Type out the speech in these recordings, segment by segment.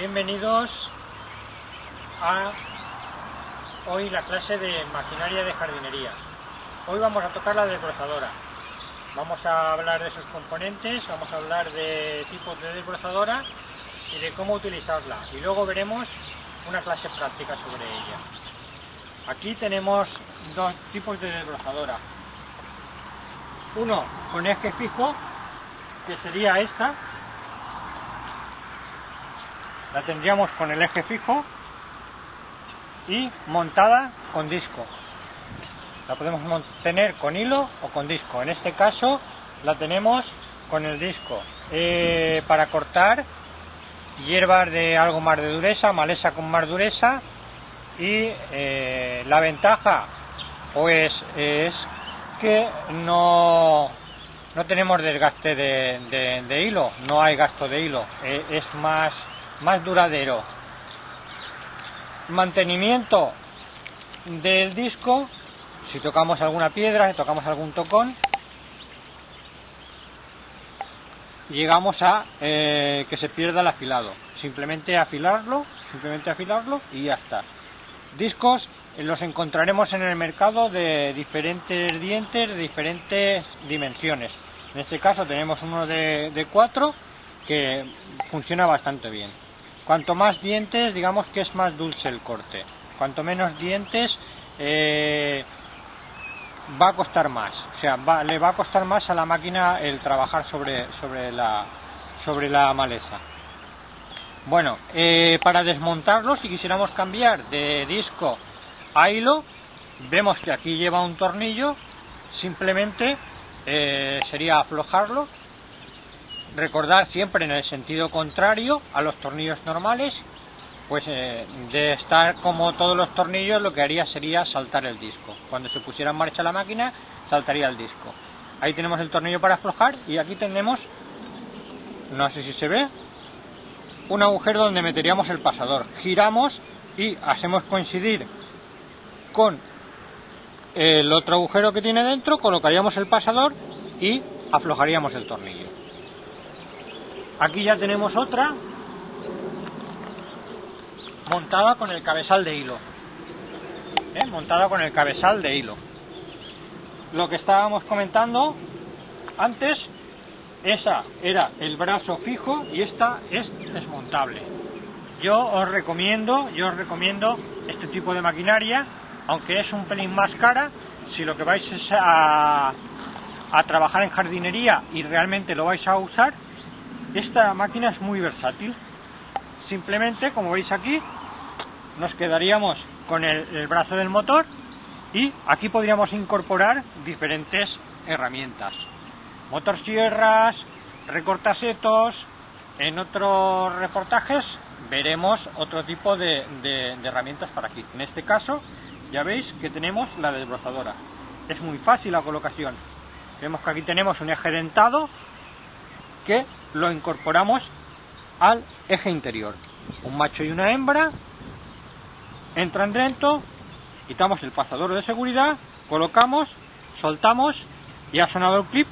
Bienvenidos a hoy la clase de maquinaria de jardinería. Hoy vamos a tocar la desbrozadora. Vamos a hablar de sus componentes, vamos a hablar de tipos de desbrozadora y de cómo utilizarla. Y luego veremos una clase práctica sobre ella. Aquí tenemos dos tipos de desbrozadora. Uno con eje fijo, que sería esta. La tendríamos con el eje fijo y montada con disco. La podemos tener con hilo o con disco. En este caso la tenemos con el disco. Para cortar hierbas de algo más de dureza, maleza con más dureza. Y la ventaja pues es que no tenemos desgaste de hilo, no hay gasto de hilo, es más duradero. Mantenimiento del disco: si tocamos alguna piedra, si tocamos algún tocón, llegamos a que se pierda el afilado. Simplemente afilarlo y ya está. Discos los encontraremos en el mercado de diferentes dientes, de diferentes dimensiones. En este caso tenemos uno de 4 que funciona bastante bien. Cuanto más dientes, digamos que es más dulce el corte. Cuanto menos dientes, va a costar más. O sea, le va a costar más a la máquina el trabajar sobre la maleza. Bueno, para desmontarlo, si quisiéramos cambiar de disco a hilo, vemos que aquí lleva un tornillo. Simplemente sería aflojarlo. Recordar siempre en el sentido contrario a los tornillos normales, pues de estar como todos los tornillos, lo que haría sería saltar el disco. Cuando se pusiera en marcha la máquina, saltaría el disco. Ahí tenemos el tornillo para aflojar y aquí tenemos, no sé si se ve, un agujero donde meteríamos el pasador. Giramos y hacemos coincidir con el otro agujero que tiene dentro, colocaríamos el pasador y aflojaríamos el tornillo. Aquí ya tenemos otra montada con el cabezal de hilo. Montada con el cabezal de hilo. Lo que estábamos comentando antes, esa era el brazo fijo y esta es desmontable. Yo os recomiendo este tipo de maquinaria, aunque es un pelín más cara. Si lo que vais es a trabajar en jardinería y realmente lo vais a usar, esta máquina es muy versátil. Simplemente, como veis aquí, nos quedaríamos con el brazo del motor y aquí podríamos incorporar diferentes herramientas: motosierras, recortasetos. En otros reportajes veremos otro tipo de herramientas para aquí. En este caso ya veis que tenemos la desbrozadora. Es muy fácil la colocación. Vemos que aquí tenemos un eje dentado que lo incorporamos al eje interior. Un macho y una hembra entran dentro, quitamos el pasador de seguridad, colocamos, soltamos y ha sonado el clip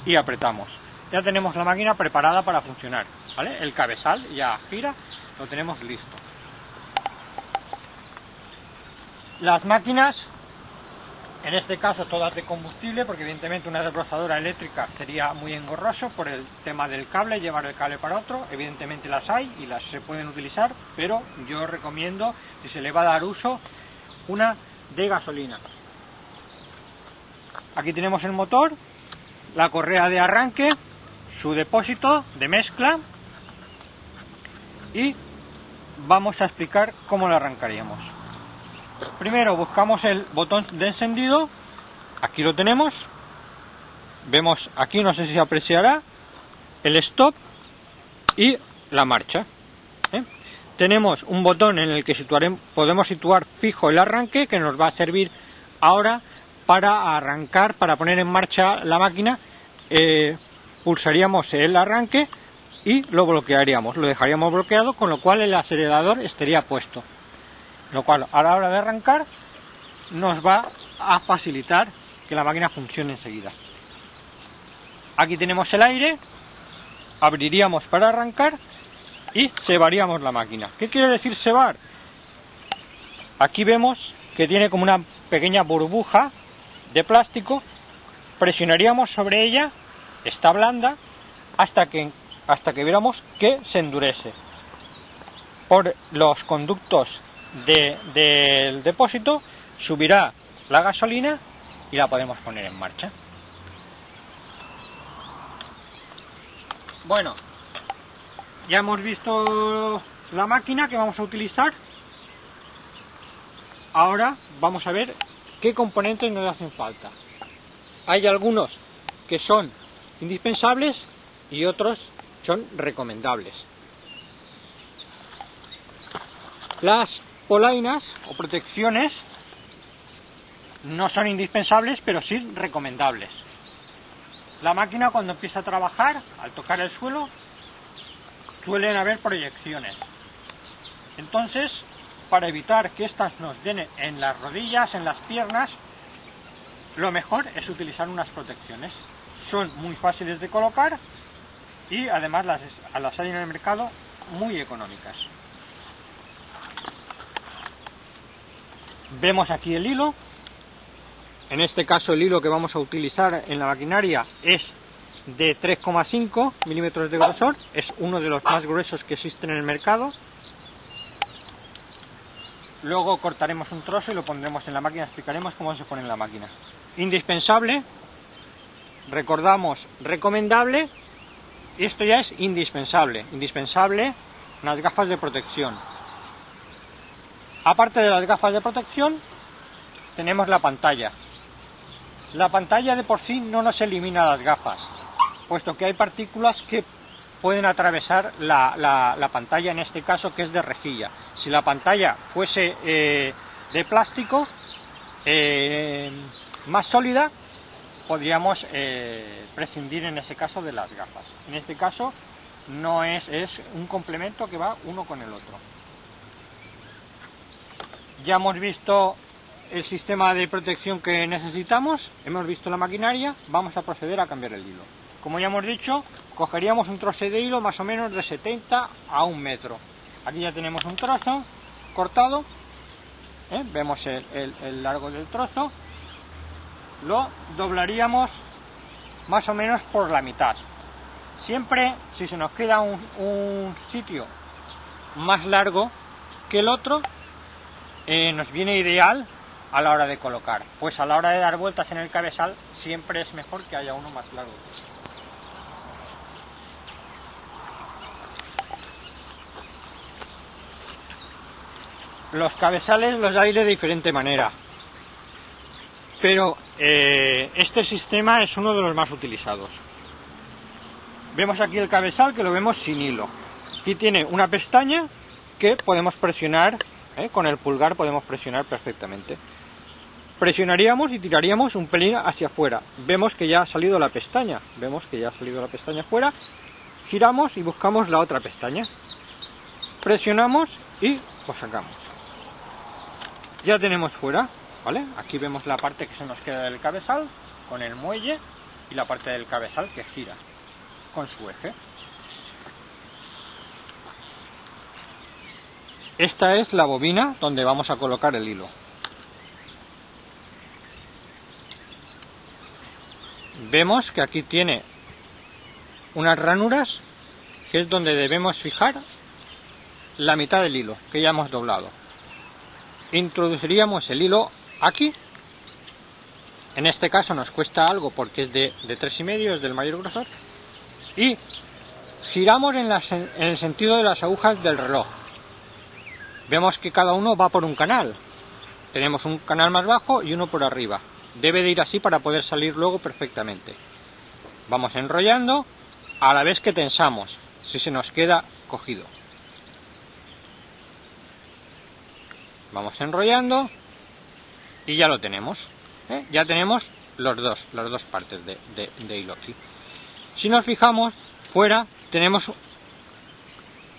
y apretamos. Ya tenemos la máquina preparada para funcionar, ¿vale? El cabezal ya gira, lo tenemos listo. Las máquinas, en este caso todas de combustible, porque evidentemente una desbrozadora eléctrica sería muy engorroso por el tema del cable, llevar el cable para otro. Evidentemente las hay y las se pueden utilizar, pero yo recomiendo, si se le va a dar uso, una de gasolina. Aquí tenemos el motor, la correa de arranque, su depósito de mezcla y vamos a explicar cómo lo arrancaríamos. Primero buscamos el botón de encendido. Aquí lo tenemos. Vemos aquí, no sé si se apreciará, el stop y la marcha. Tenemos un botón en el que podemos situar fijo el arranque, que nos va a servir ahora para arrancar, para poner en marcha la máquina. Pulsaríamos el arranque y lo bloquearíamos, lo dejaríamos bloqueado, con lo cual el acelerador estaría puesto, lo cual a la hora de arrancar nos va a facilitar que la máquina funcione enseguida. Aquí tenemos el aire, abriríamos para arrancar y sebaríamos la máquina. ¿Qué quiere decir sebar? Aquí vemos que tiene como una pequeña burbuja de plástico. Presionaríamos sobre ella, está blanda, hasta que viéramos que se endurece. Por los conductos del depósito subirá la gasolina y la podemos poner en marcha. Bueno, ya hemos visto la máquina que vamos a utilizar. Ahora vamos a ver qué componentes nos hacen falta. Hay algunos que son indispensables y otros son recomendables. Las polainas o protecciones no son indispensables, pero sí recomendables. La máquina, cuando empieza a trabajar, al tocar el suelo, suelen haber proyecciones. Entonces, para evitar que estas nos den en las rodillas, en las piernas, lo mejor es utilizar unas protecciones. Son muy fáciles de colocar y además las hay en el mercado muy económicas. Vemos aquí el hilo. En este caso el hilo que vamos a utilizar en la maquinaria es de 3,5 milímetros de grosor. Es uno de los más gruesos que existen en el mercado. Luego cortaremos un trozo y lo pondremos en la máquina, explicaremos cómo se pone en la máquina. Indispensable, recordamos, recomendable, y esto ya es indispensable. Indispensable, unas gafas de protección. Aparte de las gafas de protección, tenemos la pantalla. La pantalla de por sí no nos elimina las gafas, puesto que hay partículas que pueden atravesar la pantalla, en este caso, que es de rejilla. Si la pantalla fuese de plástico más sólida, podríamos prescindir en ese caso de las gafas. En este caso no es un complemento que va uno con el otro. Ya hemos visto el sistema de protección que necesitamos, hemos visto la maquinaria, vamos a proceder a cambiar el hilo. Como ya hemos dicho, cogeríamos un trozo de hilo más o menos de 70 a 1 metro. Aquí ya tenemos un trozo cortado, vemos el largo del trozo, lo doblaríamos más o menos por la mitad. Siempre, si se nos queda un sitio más largo que el otro, nos viene ideal a la hora de colocar, pues a la hora de dar vueltas en el cabezal siempre es mejor que haya uno más largo. Los cabezales los hay de diferente manera, pero este sistema es uno de los más utilizados. Vemos aquí el cabezal, que lo vemos sin hilo, y tiene una pestaña que podemos presionar, con el pulgar podemos presionar perfectamente. Presionaríamos y tiraríamos un pelín hacia afuera. Vemos que ya ha salido la pestaña, fuera. Giramos y buscamos la otra pestaña. Presionamos y lo sacamos. Ya tenemos fuera, ¿vale? Aquí vemos la parte que se nos queda del cabezal con el muelle y la parte del cabezal que gira con su eje. Esta es la bobina donde vamos a colocar el hilo. Vemos que aquí tiene unas ranuras, que es donde debemos fijar la mitad del hilo que ya hemos doblado. Introduciríamos el hilo aquí. En este caso nos cuesta algo porque es de 3,5, es del mayor grosor, y giramos en el sentido de las agujas del reloj. Vemos que cada uno va por un canal. Tenemos un canal más bajo y uno por arriba. Debe de ir así para poder salir luego perfectamente. Vamos enrollando a la vez que tensamos, si se nos queda cogido. Vamos enrollando y ya lo tenemos. Ya tenemos las dos partes de hilo aquí. Si nos fijamos, fuera tenemos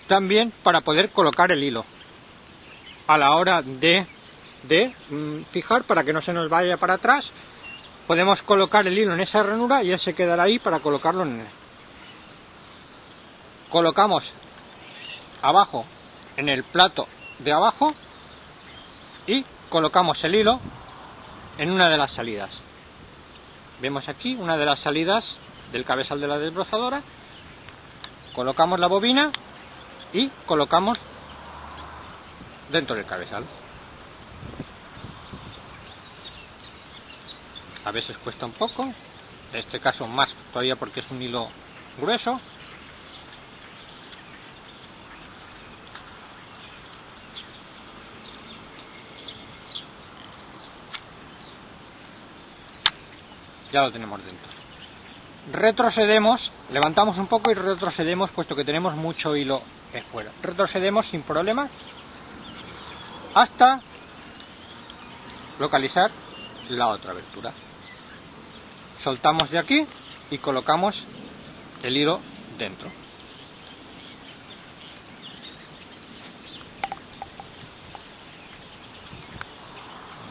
también para poder colocar el hilo. A la hora de fijar, para que no se nos vaya para atrás, podemos colocar el hilo en esa ranura y él se quedará ahí para colocarlo en él. Colocamos abajo en el plato de abajo y colocamos el hilo en una de las salidas. Vemos aquí una de las salidas del cabezal de la desbrozadora, colocamos la bobina y colocamos dentro del cabezal. A veces cuesta un poco, en este caso más todavía porque es un hilo grueso. Ya lo tenemos dentro. Retrocedemos, levantamos un poco y retrocedemos, puesto que tenemos mucho hilo fuera. Retrocedemos sin problema hasta localizar la otra abertura. Soltamos de aquí y colocamos el hilo dentro.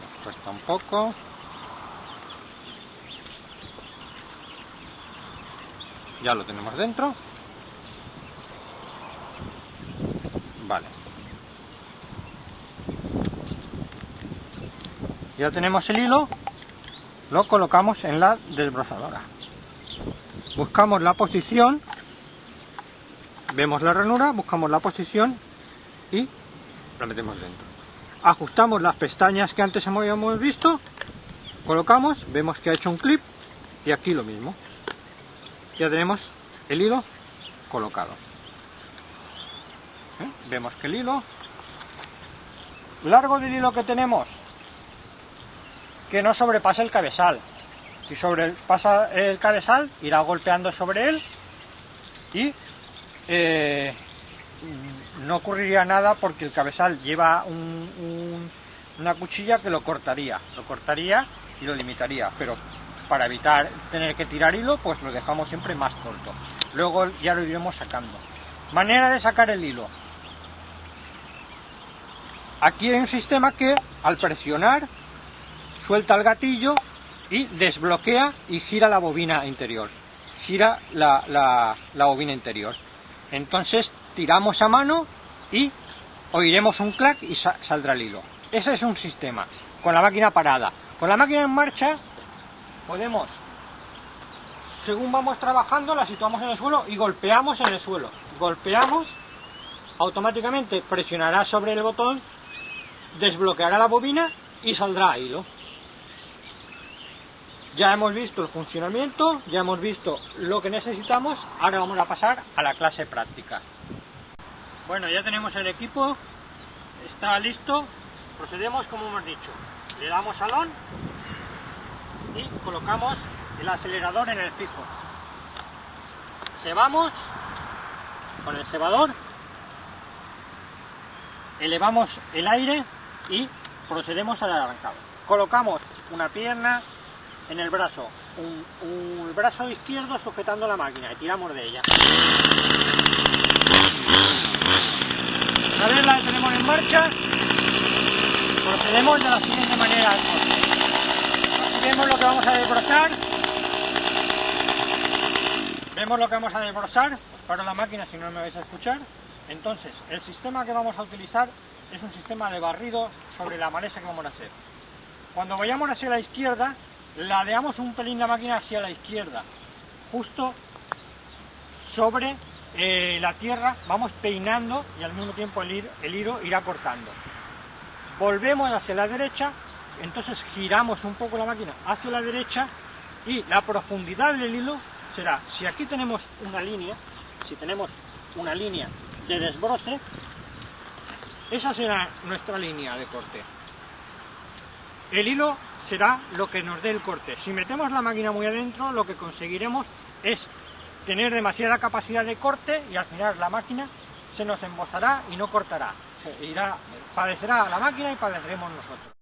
Nos cuesta un poco. Ya lo tenemos dentro. Vale. Ya tenemos el hilo, lo colocamos en la desbrozadora. Buscamos la posición, vemos la ranura, buscamos la posición y la metemos dentro. Ajustamos las pestañas que antes habíamos visto, colocamos, vemos que ha hecho un clip y aquí lo mismo. Ya tenemos el hilo colocado. Vemos que el hilo, largo del hilo que tenemos, que no sobrepasa el cabezal. Si sobrepasa el cabezal, irá golpeando sobre él y no ocurriría nada porque el cabezal lleva una cuchilla que lo cortaría y lo limitaría, pero para evitar tener que tirar hilo, pues lo dejamos siempre más corto. Luego ya lo iremos sacando. Manera de sacar el hilo. Aquí hay un sistema que al presionar suelta el gatillo y desbloquea y gira la bobina interior. Gira la bobina interior. Entonces tiramos a mano y oiremos un clac y saldrá el hilo. Ese es un sistema. Con la máquina parada. Con la máquina en marcha podemos, según vamos trabajando, la situamos en el suelo y golpeamos en el suelo. Golpeamos, automáticamente presionará sobre el botón, desbloqueará la bobina y saldrá hilo. Ya hemos visto el funcionamiento, ya hemos visto lo que necesitamos, ahora vamos a pasar a la clase práctica. Bueno, ya tenemos el equipo, está listo, procedemos como hemos dicho. Le damos al on y colocamos el acelerador en el fijo. Cebamos con el cebador, elevamos el aire y procedemos al arrancado. Colocamos una pierna en el brazo, el brazo izquierdo sujetando la máquina y tiramos de ella. Una vez la tenemos en marcha, procedemos de la siguiente manera. Aquí vemos lo que vamos a desbrozar. Vemos lo que vamos a desbrozar. Paro la máquina si no me vais a escuchar. Entonces, el sistema que vamos a utilizar es un sistema de barrido sobre la maleza que vamos a hacer. Cuando vayamos hacia la izquierda, ladeamos un pelín la máquina hacia la izquierda, justo sobre la tierra, vamos peinando y al mismo tiempo el hilo irá cortando. Volvemos hacia la derecha, entonces giramos un poco la máquina hacia la derecha y la profundidad del hilo será, si aquí tenemos una línea, si tenemos una línea de desbroce, esa será nuestra línea de corte. El hilo será lo que nos dé el corte. Si metemos la máquina muy adentro, lo que conseguiremos es tener demasiada capacidad de corte y al final la máquina se nos embozará y no cortará. Padecerá la máquina y padeceremos nosotros.